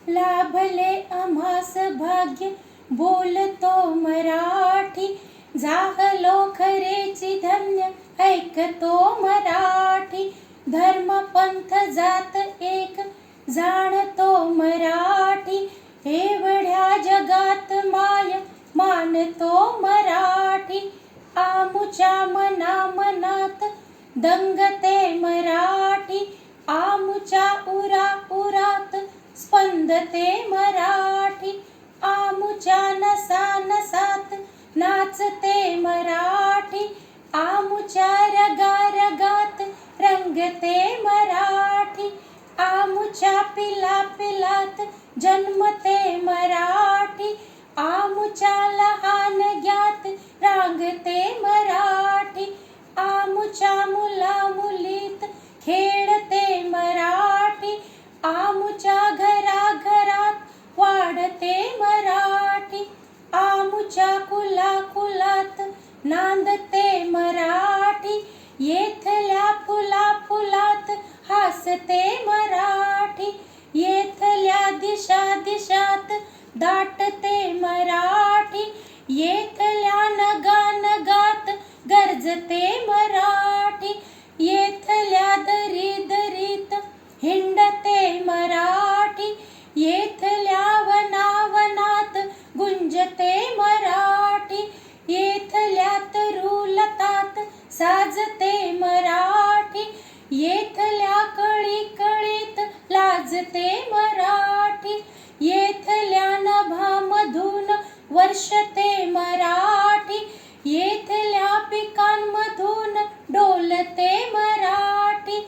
लाभले आम्हास भाग्य बोलतो मराठी, जाहलो खरेची धन्य ऐकतो मराठी. धर्म पंथ जात एक जाणतो मराठी, एवढ्या जगात माय मानतो मराठी. आमुच्या मनात दंगते मराठी, आमुच्या उरात स्पंदते मराठी. आमुच्या नसात नाचते मराठी, आमुच्या रगात रंगते मराठी. आमुच्या पिलात जन्मते मराठी, आमुच्या लहानग्यात रांगते मराठी. आमुच्या मुलीत खेळते मराठी, आमुच्या घरात वाढते मराठी. आमुच्या कुलात नांदते मराठी, येथल्या फुलात हासते मराठी. येथल्या दिशात दाटते मराठी, येथल्या नगात गरजते मराठी. येथल्या दरीत हिंडते मराठी, येथल्या वनात गुंजते मराठी. येथल्या तरुलतात साजते मराठी, येथल्या कळीत लाजते मराठी. येथल्या नभामधून वर्षते मराठी, येथल्या पिकांमधून डोलते मराठी.